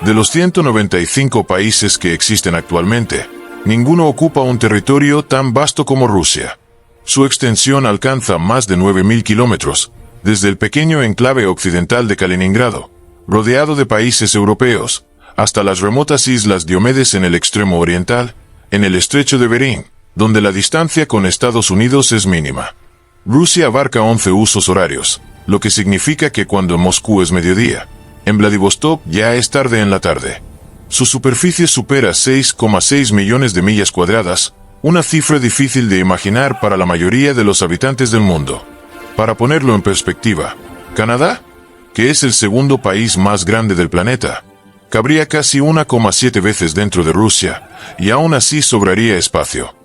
De los 195 países que existen actualmente, ninguno ocupa un territorio tan vasto como Rusia. Su extensión alcanza más de 9.000 kilómetros, desde el pequeño enclave occidental de Kaliningrado, rodeado de países europeos, hasta las remotas islas Diomedes en el extremo oriental, en el estrecho de Bering, donde la distancia con Estados Unidos es mínima. Rusia abarca 11 usos horarios, lo que significa que cuando en Moscú es mediodía, en Vladivostok ya es tarde en la tarde. Su superficie supera 6,6 millones de millas cuadradas, una cifra difícil de imaginar para la mayoría de los habitantes del mundo. Para ponerlo en perspectiva, Canadá, que es el segundo país más grande del planeta, cabría casi 1,7 veces dentro de Rusia, y aún así sobraría espacio.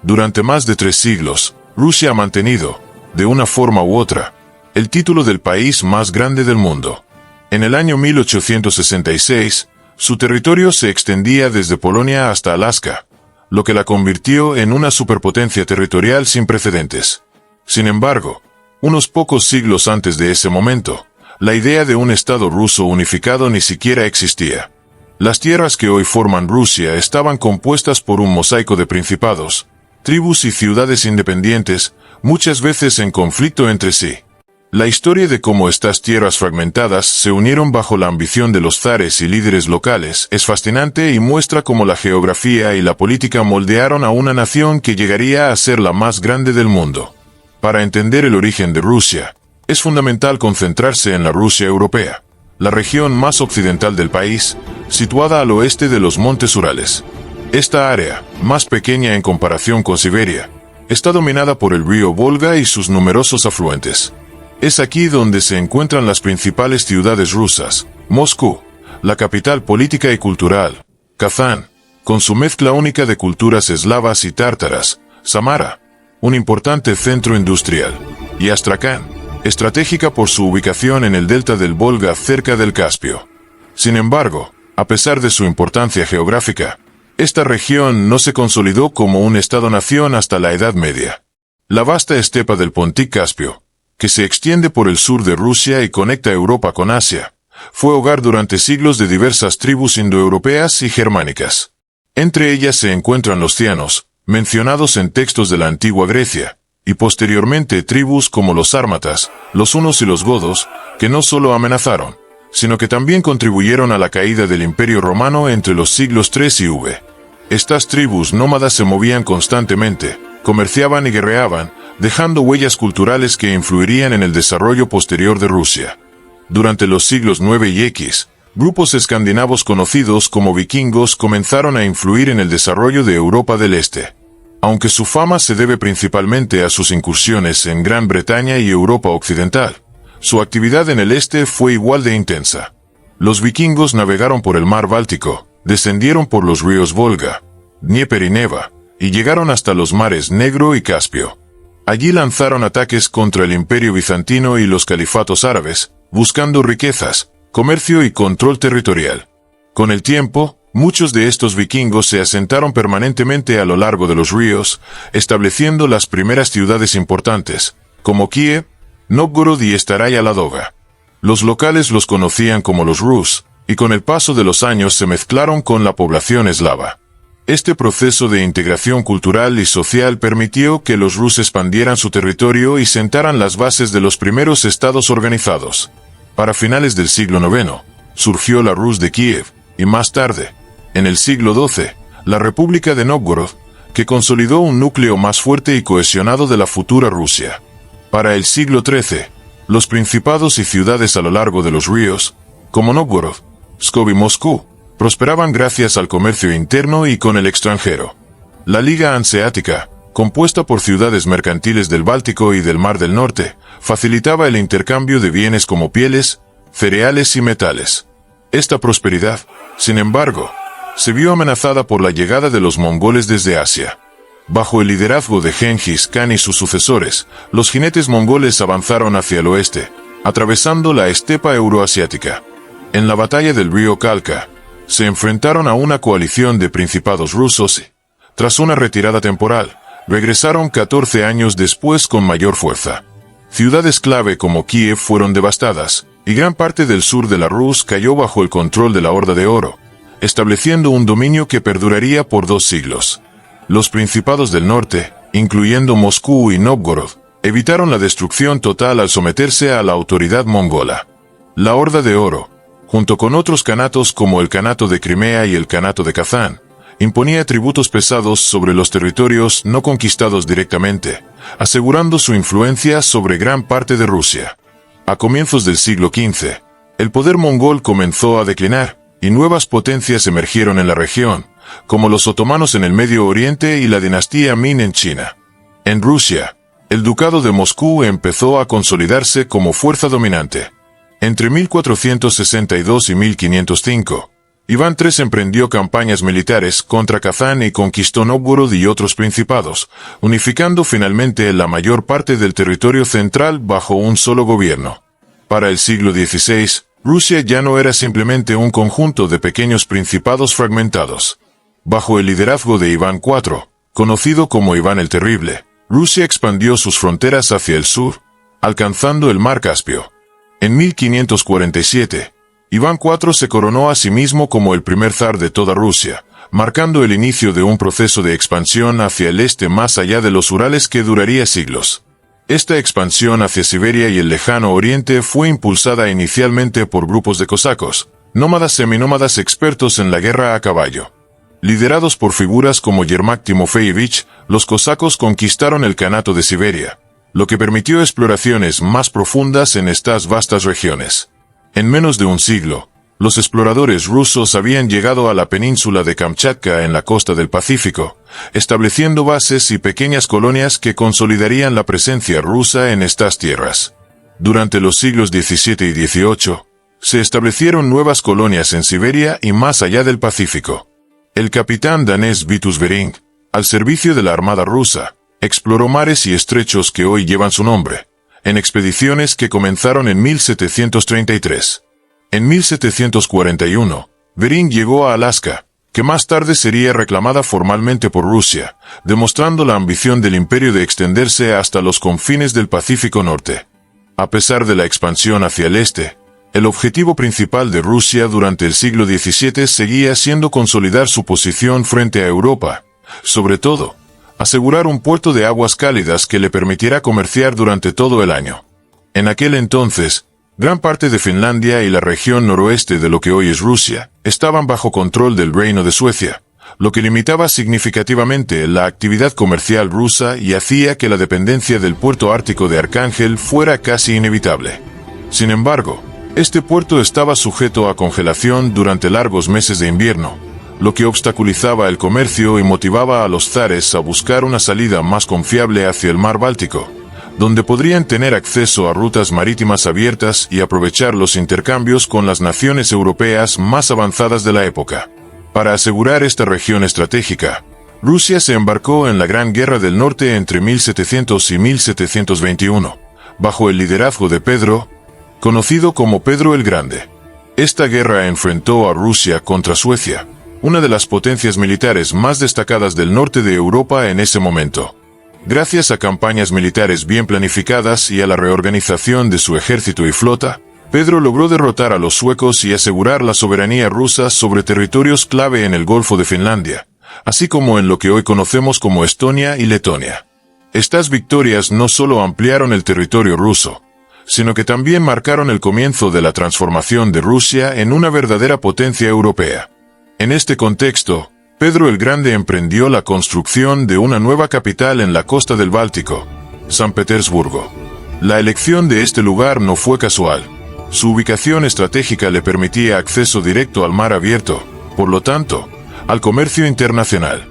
Durante más de 3 siglos, Rusia ha mantenido, de una forma u otra, el título del país más grande del mundo. En el año 1866, su territorio se extendía desde Polonia hasta Alaska, lo que la convirtió en una superpotencia territorial sin precedentes. Sin embargo, unos pocos siglos antes de ese momento, la idea de un Estado ruso unificado ni siquiera existía. Las tierras que hoy forman Rusia estaban compuestas por un mosaico de principados, tribus y ciudades independientes, muchas veces en conflicto entre sí. La historia de cómo estas tierras fragmentadas se unieron bajo la ambición de los zares y líderes locales es fascinante y muestra cómo la geografía y la política moldearon a una nación que llegaría a ser la más grande del mundo. Para entender el origen de Rusia, es fundamental concentrarse en la Rusia europea, la región más occidental del país, situada al oeste de los montes Urales. Esta área, más pequeña en comparación con Siberia, está dominada por el río Volga y sus numerosos afluentes. Es aquí donde se encuentran las principales ciudades rusas: Moscú, la capital política y cultural; Kazán, con su mezcla única de culturas eslavas y tártaras; Samara, un importante centro industrial; y Astracán, estratégica por su ubicación en el delta del Volga cerca del Caspio. Sin embargo, a pesar de su importancia geográfica, esta región no se consolidó como un Estado-nación hasta la Edad Media. La vasta estepa del Pontic Caspio, que se extiende por el sur de Rusia y conecta Europa con Asia, fue hogar durante siglos de diversas tribus indoeuropeas y germánicas. Entre ellas se encuentran los cianos, mencionados en textos de la antigua Grecia, y posteriormente tribus como los sármatas, los hunos y los godos, que no solo amenazaron, sino que también contribuyeron a la caída del Imperio Romano entre los siglos III y V. Estas tribus nómadas se movían constantemente, comerciaban y guerreaban, dejando huellas culturales que influirían en el desarrollo posterior de Rusia. Durante los siglos IX y X, grupos escandinavos conocidos como vikingos comenzaron a influir en el desarrollo de Europa del Este. Aunque su fama se debe principalmente a sus incursiones en Gran Bretaña y Europa Occidental, su actividad en el este fue igual de intensa. Los vikingos navegaron por el mar Báltico, descendieron por los ríos Volga, Dnieper y Neva, y llegaron hasta los mares Negro y Caspio. Allí lanzaron ataques contra el Imperio Bizantino y los califatos árabes, buscando riquezas, comercio y control territorial. Con el tiempo, muchos de estos vikingos se asentaron permanentemente a lo largo de los ríos, estableciendo las primeras ciudades importantes, como Kiev, Novgorod y Staraya Ladoga. Los locales los conocían como los Rus, y con el paso de los años se mezclaron con la población eslava. Este proceso de integración cultural y social permitió que los Rus expandieran su territorio y sentaran las bases de los primeros estados organizados. Para finales del siglo IX, surgió la Rus de Kiev, y más tarde, en el siglo XII, la República de Novgorod, que consolidó un núcleo más fuerte y cohesionado de la futura Rusia. Para el siglo XIII, los principados y ciudades a lo largo de los ríos, como Novgorod, Pskov y Moscú, prosperaban gracias al comercio interno y con el extranjero. La Liga Hanseática, compuesta por ciudades mercantiles del Báltico y del Mar del Norte, facilitaba el intercambio de bienes como pieles, cereales y metales. Esta prosperidad, sin embargo, se vio amenazada por la llegada de los mongoles desde Asia. Bajo el liderazgo de Genghis Khan y sus sucesores, los jinetes mongoles avanzaron hacia el oeste, atravesando la estepa euroasiática. En la batalla del río Kalka, se enfrentaron a una coalición de principados rusos y, tras una retirada temporal, regresaron 14 años después con mayor fuerza. Ciudades clave como Kiev fueron devastadas, y gran parte del sur de la Rus cayó bajo el control de la Horda de Oro, estableciendo un dominio que perduraría por 2 siglos. Los principados del norte, incluyendo Moscú y Novgorod, evitaron la destrucción total al someterse a la autoridad mongola. La Horda de Oro, junto con otros kanatos como el Kanato de Crimea y el Kanato de Kazán, imponía tributos pesados sobre los territorios no conquistados directamente, asegurando su influencia sobre gran parte de Rusia. A comienzos del siglo XV, el poder mongol comenzó a declinar, y nuevas potencias emergieron en la región, como los otomanos en el Medio Oriente y la dinastía Min en China. En Rusia, el ducado de Moscú empezó a consolidarse como fuerza dominante. Entre 1462 y 1505, Iván III emprendió campañas militares contra Kazán y conquistó Novgorod y otros principados, unificando finalmente la mayor parte del territorio central bajo un solo gobierno. Para el siglo XVI, Rusia ya no era simplemente un conjunto de pequeños principados fragmentados. Bajo el liderazgo de Iván IV, conocido como Iván el Terrible, Rusia expandió sus fronteras hacia el sur, alcanzando el mar Caspio. En 1547, Iván IV se coronó a sí mismo como el primer zar de toda Rusia, marcando el inicio de un proceso de expansión hacia el este más allá de los Urales que duraría siglos. Esta expansión hacia Siberia y el lejano oriente fue impulsada inicialmente por grupos de cosacos, nómadas seminómadas expertos en la guerra a caballo. Liderados por figuras como Yermak Timofeyevich, los cosacos conquistaron el Kanato de Siberia, lo que permitió exploraciones más profundas en estas vastas regiones. En menos de un siglo, los exploradores rusos habían llegado a la península de Kamchatka en la costa del Pacífico, estableciendo bases y pequeñas colonias que consolidarían la presencia rusa en estas tierras. Durante los siglos XVII y XVIII, se establecieron nuevas colonias en Siberia y más allá del Pacífico. El capitán danés Vitus Bering, al servicio de la Armada rusa, exploró mares y estrechos que hoy llevan su nombre, en expediciones que comenzaron en 1733. En 1741, Bering llegó a Alaska, que más tarde sería reclamada formalmente por Rusia, demostrando la ambición del imperio de extenderse hasta los confines del Pacífico Norte. A pesar de la expansión hacia el este, el objetivo principal de Rusia durante el siglo XVII seguía siendo consolidar su posición frente a Europa, sobre todo, asegurar un puerto de aguas cálidas que le permitiera comerciar durante todo el año. En aquel entonces, gran parte de Finlandia y la región noroeste de lo que hoy es Rusia estaban bajo control del Reino de Suecia, lo que limitaba significativamente la actividad comercial rusa y hacía que la dependencia del puerto ártico de Arcángel fuera casi inevitable. Sin embargo, este puerto estaba sujeto a congelación durante largos meses de invierno, lo que obstaculizaba el comercio y motivaba a los zares a buscar una salida más confiable hacia el mar Báltico, donde podrían tener acceso a rutas marítimas abiertas y aprovechar los intercambios con las naciones europeas más avanzadas de la época. Para asegurar esta región estratégica, Rusia se embarcó en la Gran Guerra del Norte entre 1700 y 1721, bajo el liderazgo de Pedro, conocido como Pedro el Grande. Esta guerra enfrentó a Rusia contra Suecia, una de las potencias militares más destacadas del norte de Europa en ese momento. Gracias a campañas militares bien planificadas y a la reorganización de su ejército y flota, Pedro logró derrotar a los suecos y asegurar la soberanía rusa sobre territorios clave en el Golfo de Finlandia, así como en lo que hoy conocemos como Estonia y Letonia. Estas victorias no solo ampliaron el territorio ruso, sino que también marcaron el comienzo de la transformación de Rusia en una verdadera potencia europea. En este contexto, Pedro el Grande emprendió la construcción de una nueva capital en la costa del Báltico, San Petersburgo. La elección de este lugar no fue casual. Su ubicación estratégica le permitía acceso directo al mar abierto, por lo tanto, al comercio internacional.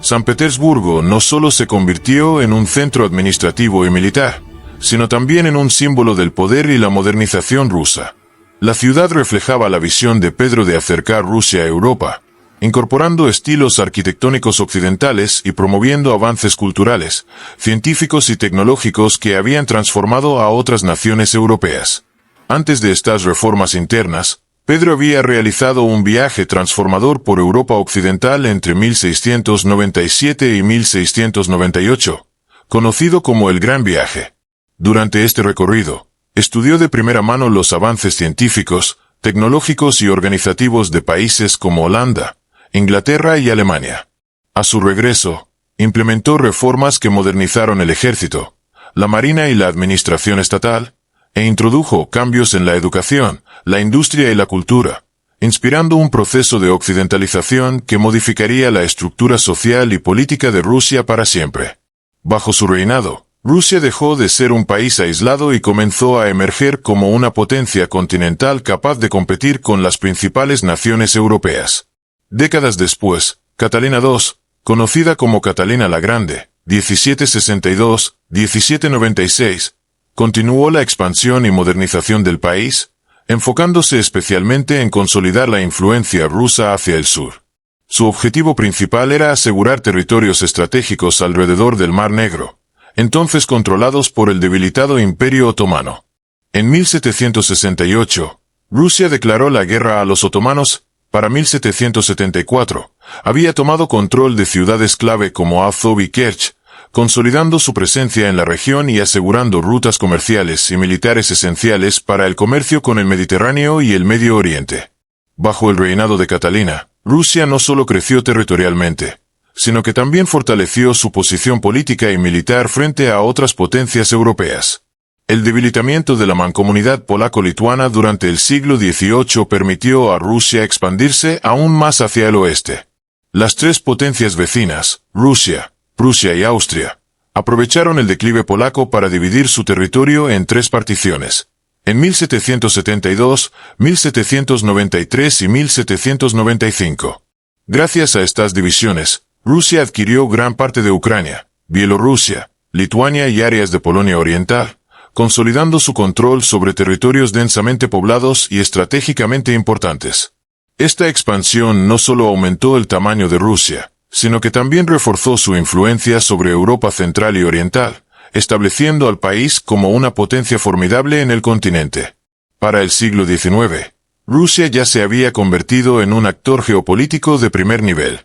San Petersburgo no solo se convirtió en un centro administrativo y militar, sino también en un símbolo del poder y la modernización rusa. La ciudad reflejaba la visión de Pedro de acercar Rusia a Europa, incorporando estilos arquitectónicos occidentales y promoviendo avances culturales, científicos y tecnológicos que habían transformado a otras naciones europeas. Antes de estas reformas internas, Pedro había realizado un viaje transformador por Europa occidental entre 1697 y 1698, conocido como el Gran Viaje. Durante este recorrido, Estudió de primera mano los avances científicos, tecnológicos y organizativos de países como Holanda, Inglaterra y Alemania. A su regreso, implementó reformas que modernizaron el ejército, la marina y la administración estatal, e introdujo cambios en la educación, la industria y la cultura, inspirando un proceso de occidentalización que modificaría la estructura social y política de Rusia para siempre. Bajo su reinado, Rusia dejó de ser un país aislado y comenzó a emerger como una potencia continental capaz de competir con las principales naciones europeas. Décadas después, Catalina II, conocida como Catalina la Grande, 1762-1796, continuó la expansión y modernización del país, enfocándose especialmente en consolidar la influencia rusa hacia el sur. Su objetivo principal era asegurar territorios estratégicos alrededor del Mar Negro, entonces controlados por el debilitado Imperio Otomano. En 1768, Rusia declaró la guerra a los otomanos. Para 1774, había tomado control de ciudades clave como Azov y Kerch, consolidando su presencia en la región y asegurando rutas comerciales y militares esenciales para el comercio con el Mediterráneo y el Medio Oriente. Bajo el reinado de Catalina, Rusia no solo creció territorialmente, sino que también fortaleció su posición política y militar frente a otras potencias europeas. El debilitamiento de la mancomunidad polaco-lituana durante el siglo XVIII permitió a Rusia expandirse aún más hacia el oeste. Las tres potencias vecinas, Rusia, Prusia y Austria, aprovecharon el declive polaco para dividir su territorio en tres particiones, en 1772, 1793 y 1795. Gracias a estas divisiones, Rusia adquirió gran parte de Ucrania, Bielorrusia, Lituania y áreas de Polonia Oriental, consolidando su control sobre territorios densamente poblados y estratégicamente importantes. Esta expansión no solo aumentó el tamaño de Rusia, sino que también reforzó su influencia sobre Europa Central y Oriental, estableciendo al país como una potencia formidable en el continente. Para el siglo XIX, Rusia ya se había convertido en un actor geopolítico de primer nivel.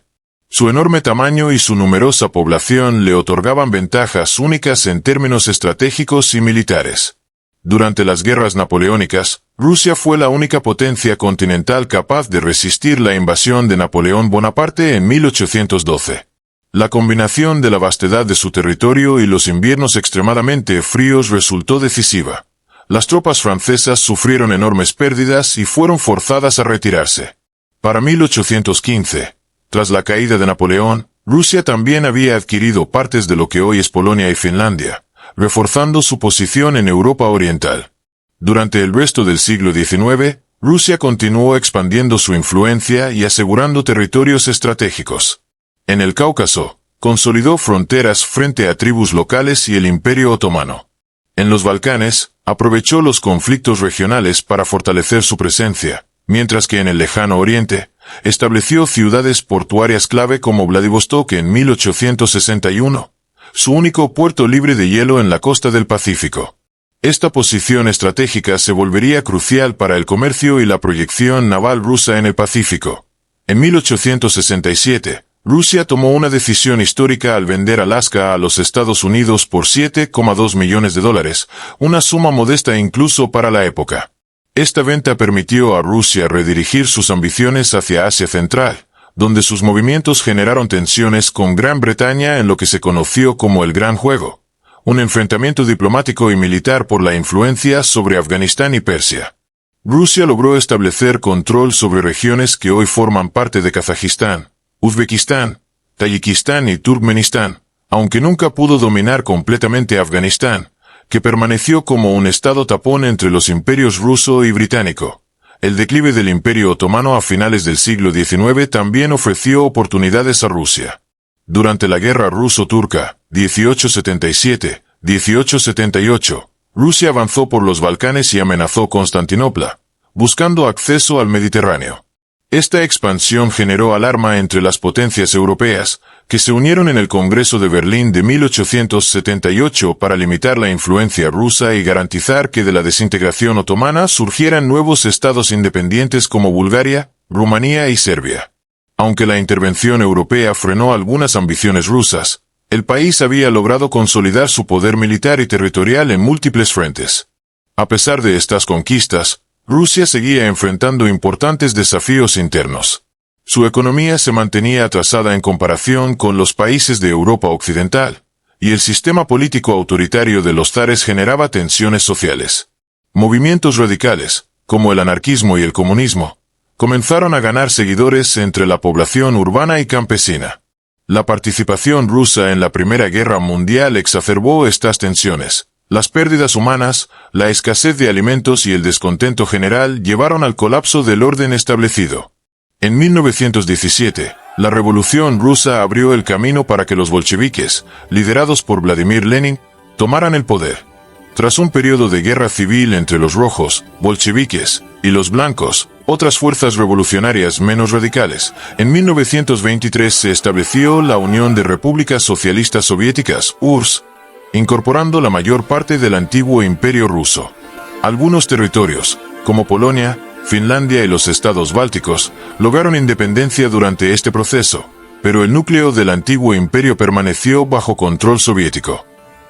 Su enorme tamaño y su numerosa población le otorgaban ventajas únicas en términos estratégicos y militares. Durante las guerras napoleónicas, Rusia fue la única potencia continental capaz de resistir la invasión de Napoleón Bonaparte en 1812. La combinación de la vastedad de su territorio y los inviernos extremadamente fríos resultó decisiva. Las tropas francesas sufrieron enormes pérdidas y fueron forzadas a retirarse. Para 1815, tras la caída de Napoleón, Rusia también había adquirido partes de lo que hoy es Polonia y Finlandia, reforzando su posición en Europa Oriental. Durante el resto del siglo XIX, Rusia continuó expandiendo su influencia y asegurando territorios estratégicos. En el Cáucaso, consolidó fronteras frente a tribus locales y el Imperio Otomano. En los Balcanes, aprovechó los conflictos regionales para fortalecer su presencia, mientras que en el lejano Oriente, estableció ciudades portuarias clave como Vladivostok en 1861, su único puerto libre de hielo en la costa del Pacífico. Esta posición estratégica se volvería crucial para el comercio y la proyección naval rusa en el Pacífico. En 1867, Rusia tomó una decisión histórica al vender Alaska a los Estados Unidos por $7,2 millones, una suma modesta incluso para la época. Esta venta permitió a Rusia redirigir sus ambiciones hacia Asia Central, donde sus movimientos generaron tensiones con Gran Bretaña en lo que se conoció como el Gran Juego, un enfrentamiento diplomático y militar por la influencia sobre Afganistán y Persia. Rusia logró establecer control sobre regiones que hoy forman parte de Kazajistán, Uzbekistán, Tayikistán y Turkmenistán, aunque nunca pudo dominar completamente Afganistán, que permaneció como un estado tapón entre los imperios ruso y británico. El declive del Imperio Otomano a finales del siglo XIX también ofreció oportunidades a Rusia. Durante la Guerra Ruso-Turca, 1877-1878, Rusia avanzó por los Balcanes y amenazó Constantinopla, buscando acceso al Mediterráneo. Esta expansión generó alarma entre las potencias europeas, que se unieron en el Congreso de Berlín de 1878 para limitar la influencia rusa y garantizar que de la desintegración otomana surgieran nuevos estados independientes como Bulgaria, Rumanía y Serbia. Aunque la intervención europea frenó algunas ambiciones rusas, el país había logrado consolidar su poder militar y territorial en múltiples frentes. A pesar de estas conquistas, Rusia seguía enfrentando importantes desafíos internos. Su economía se mantenía atrasada en comparación con los países de Europa Occidental, y el sistema político autoritario de los zares generaba tensiones sociales. Movimientos radicales, como el anarquismo y el comunismo, comenzaron a ganar seguidores entre la población urbana y campesina. La participación rusa en la Primera Guerra Mundial exacerbó estas tensiones. Las pérdidas humanas, la escasez de alimentos y el descontento general llevaron al colapso del orden establecido. En 1917, la Revolución rusa abrió el camino para que los bolcheviques, liderados por Vladimir Lenin, tomaran el poder. Tras un periodo de guerra civil entre los rojos, bolcheviques, y los blancos, otras fuerzas revolucionarias menos radicales, en 1923 se estableció la Unión de Repúblicas Socialistas Soviéticas, URSS, incorporando la mayor parte del antiguo imperio ruso. Algunos territorios, como Polonia, Finlandia y los estados bálticos, lograron independencia durante este proceso, pero el núcleo del antiguo imperio permaneció bajo control soviético.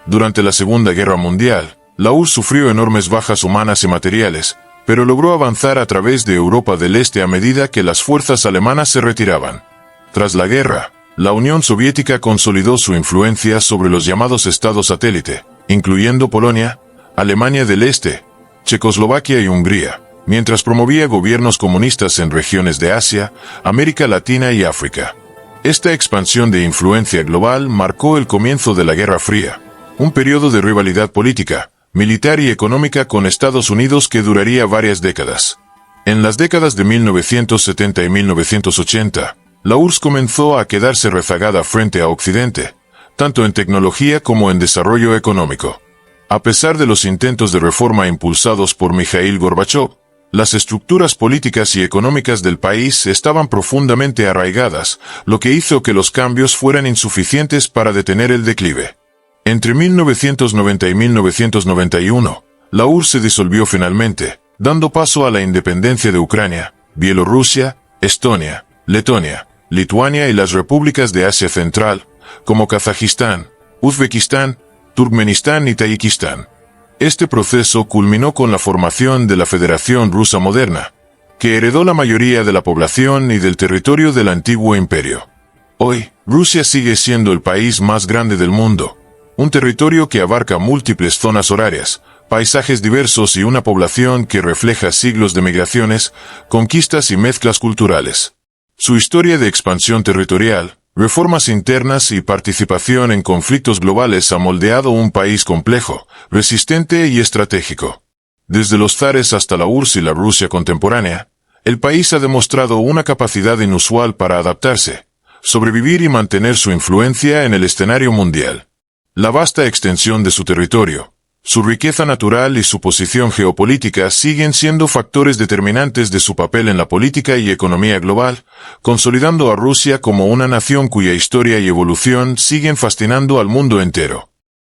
Durante la Segunda Guerra Mundial, la URSS sufrió enormes bajas humanas y materiales, pero logró avanzar a través de Europa del Este a medida que las fuerzas alemanas se retiraban. Tras la guerra, la Unión Soviética consolidó su influencia sobre los llamados estados satélite, incluyendo Polonia, Alemania del Este, Checoslovaquia y Hungría, mientras promovía gobiernos comunistas en regiones de Asia, América Latina y África. Esta expansión de influencia global marcó el comienzo de la Guerra Fría, un periodo de rivalidad política, militar y económica con Estados Unidos que duraría varias décadas. En las décadas de 1970 y 1980, la URSS comenzó a quedarse rezagada frente a Occidente, tanto en tecnología como en desarrollo económico. A pesar de los intentos de reforma impulsados por Mikhail Gorbachov, las estructuras políticas y económicas del país estaban profundamente arraigadas, lo que hizo que los cambios fueran insuficientes para detener el declive. Entre 1990 y 1991, la URSS se disolvió finalmente, dando paso a la independencia de Ucrania, Bielorrusia, Estonia, Letonia, Lituania y las repúblicas de Asia Central, como Kazajistán, Uzbekistán, Turkmenistán y Tayikistán. Este proceso culminó con la formación de la Federación Rusa Moderna, que heredó la mayoría de la población y del territorio del antiguo imperio. Hoy, Rusia sigue siendo el país más grande del mundo, un territorio que abarca múltiples zonas horarias, paisajes diversos y una población que refleja siglos de migraciones, conquistas y mezclas culturales. Su historia de expansión territorial, reformas internas y participación en conflictos globales ha moldeado un país complejo, resistente y estratégico. Desde los zares hasta la URSS y la Rusia contemporánea, el país ha demostrado una capacidad inusual para adaptarse, sobrevivir y mantener su influencia en el escenario mundial. La vasta extensión de su territorio, su riqueza natural y su posición geopolítica siguen siendo factores determinantes de su papel en la política y economía global, consolidando a Rusia como una nación cuya historia y evolución siguen fascinando al mundo entero.